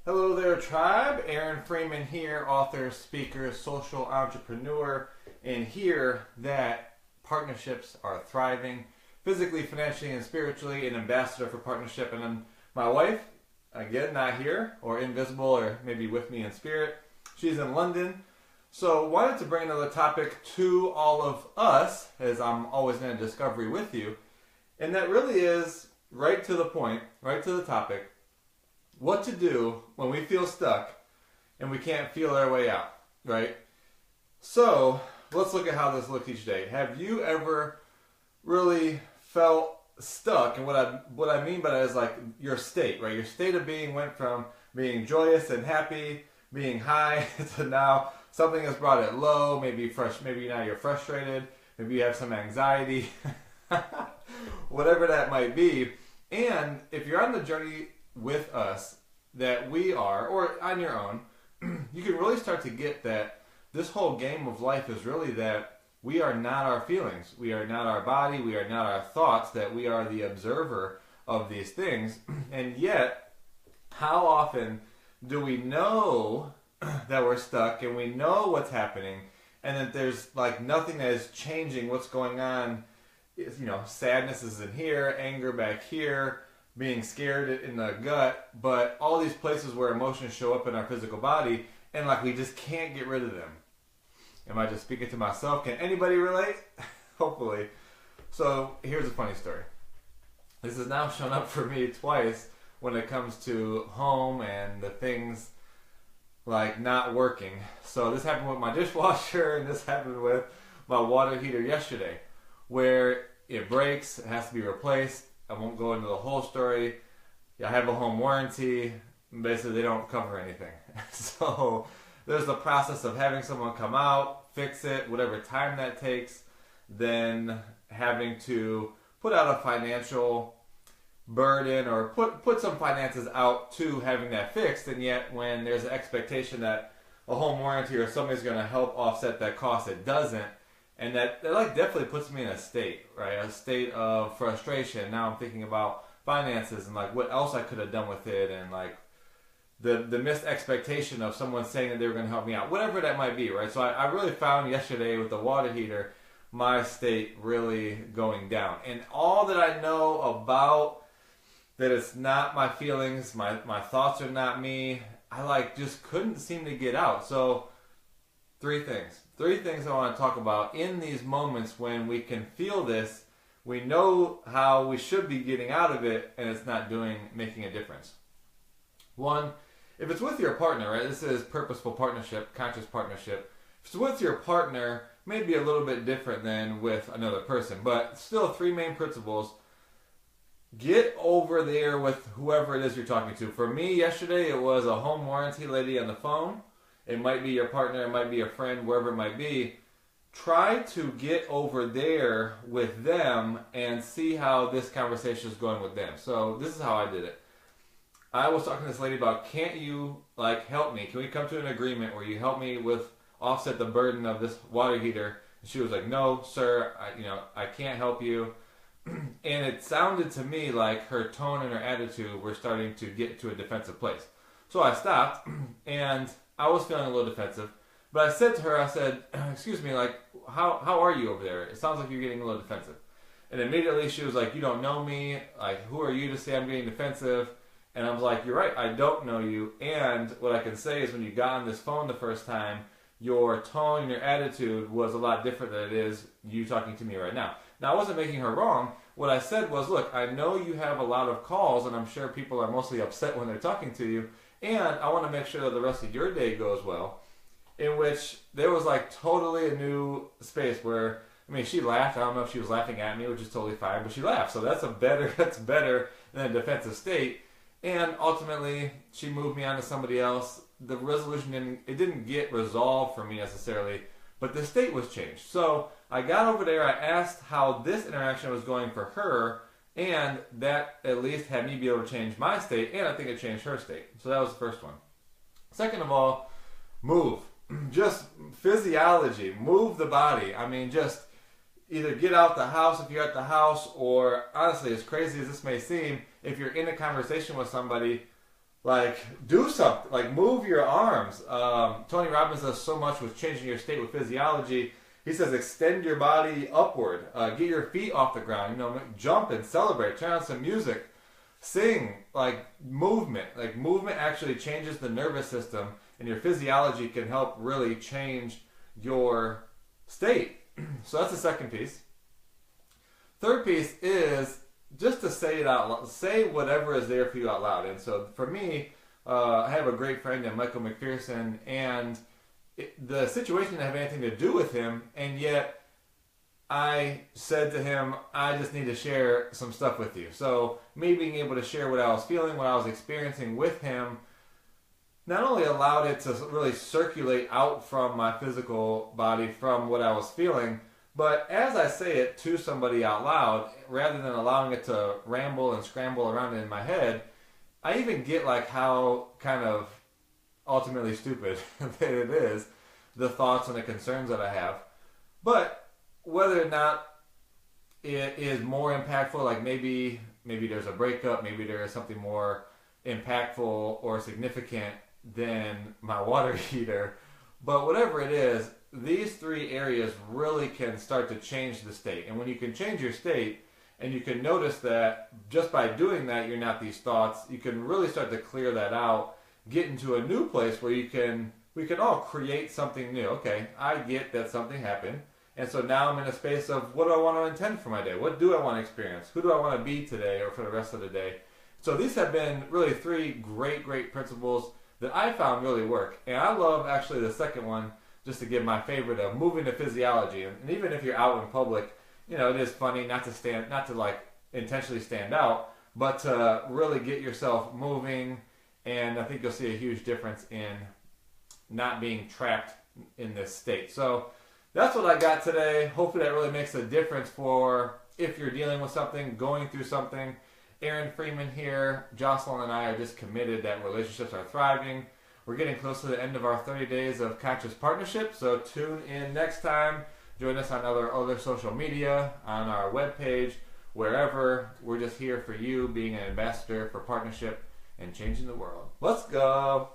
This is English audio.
Hello there, tribe. Aaron Freeman here, author, speaker, social entrepreneur, and here that partnerships are thriving physically, financially, and spiritually, an ambassador for partnership. And then my wife, again, not here or invisible or maybe with me in spirit. She's in London. So wanted to bring another topic to all of us, as I'm always in a discovery with you. And that really is right to the point, right to the topic. What to do when we feel stuck and we can't feel our way out, right? So let's look at how this looked each day. Have you ever really felt stuck? And what I mean by that is like your state, right? Your state of being went from being joyous and happy, being high, to now something has brought it low. Maybe now you're frustrated. Maybe you have some anxiety, whatever that might be. And if you're on the journey with us that we are, or on your own, you can really start to get that this whole game of life is really that we are not our feelings, we are not our body, we are not our thoughts, that we are the observer of these things. And yet, how often do we know that we're stuck and we know what's happening and that there's like nothing that is changing what's going on? Sadness is in here, anger back here, being scared in the gut, but all these places where emotions show up in our physical body, and like we just can't get rid of them. Am I just speaking to myself? Can anybody relate? Hopefully. So here's a funny story. This has now shown up for me twice when it comes to home and the things like not working. So this happened with my dishwasher, and this happened with my water heater yesterday, where it breaks, it has to be replaced. I won't go into the whole story. I have a home warranty. Basically, they don't cover anything. So there's the process of having someone come out, fix it, whatever time that takes, then having to put out a financial burden or put some finances out to having that fixed. And yet when there's an expectation that a home warranty or somebody's going to help offset that cost, it doesn't. And that like definitely puts me in a state, right? A state of frustration. Now I'm thinking about finances and like what else I could have done with it, and like the missed expectation of someone saying that they were going to help me out, whatever that might be, right? So I really found yesterday with the water heater, my state really going down. And all that I know about that it's not my feelings, my thoughts are not me, I like just couldn't seem to get out. So Three things I want to talk about in these moments when we can feel this. We know how we should be getting out of it, and it's not making a difference. One, if it's with your partner, right? This is purposeful partnership, conscious partnership. If it's with your partner, maybe a little bit different than with another person, but still three main principles. Get over there with whoever it is you're talking to. For me, yesterday, it was a home warranty lady on the phone. It might be your partner, it might be a friend, wherever it might be. Try to get over there with them and see how this conversation is going with them. So this is how I did it. I was talking to this lady about, can't you help me? Can we come to an agreement where you help me with offset the burden of this water heater? And she was like, no, sir, I can't help you. And it sounded to me like her tone and her attitude were starting to get to a defensive place. So I stopped, and I was feeling a little defensive, but I said to her, I said, excuse me, how are you over there? It sounds like you're getting a little defensive. And immediately she was like, you don't know me. Who are you to say I'm getting defensive? And I was like, you're right, I don't know you. And what I can say is when you got on this phone the first time, your tone and your attitude was a lot different than it is you talking to me right now. Now, I wasn't making her wrong. What I said was, look, I know you have a lot of calls, and I'm sure people are mostly upset when they're talking to you. And I want to make sure that the rest of your day goes well. In which there was totally a new space where, she laughed. I don't know if she was laughing at me, which is totally fine, but she laughed. So that's better than a defensive state. And ultimately, she moved me on to somebody else. The resolution didn't get resolved for me necessarily, but the state was changed. So I got over there, I asked how this interaction was going for her, and that at least had me be able to change my state, and I think it changed her state. So that was the first one. Second of all, move. Just physiology. Move the body. Just either get out the house if you're at the house, or honestly, as crazy as this may seem, if you're in a conversation with somebody, Like, do something. Like, move your arms. Tony Robbins does so much with changing your state with physiology. He says extend your body upward. Get your feet off the ground. You know, jump and celebrate. Turn on some music. Sing. Like, movement. Like, movement actually changes the nervous system, and your physiology can help really change your state. So that's the second piece. Third piece is just to say it out loud. Say whatever is there for you out loud. And so for me, I have a great friend named Michael McPherson, and the situation didn't have anything to do with him, and yet I said to him, I just need to share some stuff with you. So me being able to share what I was feeling, what I was experiencing with him, not only allowed it to really circulate out from my physical body from what I was feeling, but as I say it to somebody out loud, rather than allowing it to ramble and scramble around in my head, I even get like how kind of ultimately stupid that it is, the thoughts and the concerns that I have. But whether or not it is more impactful, like maybe there's a breakup, maybe there is something more impactful or significant than my water heater, but whatever it is, these three areas really can start to change the state. And when you can change your state, and you can notice that just by doing that, you're not these thoughts, you can really start to clear that out, get into a new place where we can all create something new. Okay, I get that something happened, and so now I'm in a space of what do I want to intend for my day? What do I want to experience? Who do I want to be today or for the rest of the day? So these have been really three great principles that I found really work. And I love actually the second one, just to give my favorite of moving to physiology. And even if you're out in public, you know, it is funny not to like intentionally stand out, but to really get yourself moving. And I think you'll see a huge difference in not being trapped in this state. So that's what I got today. Hopefully that really makes a difference for if you're dealing with something, going through something. Aaron Freeman here. Jocelyn and I are just committed that relationships are thriving. We're getting close to the end of our 30 days of conscious partnership, so tune in next time. Join us on other social media, on our webpage, wherever. We're just here for you, being an ambassador for partnership and changing the world. Let's go!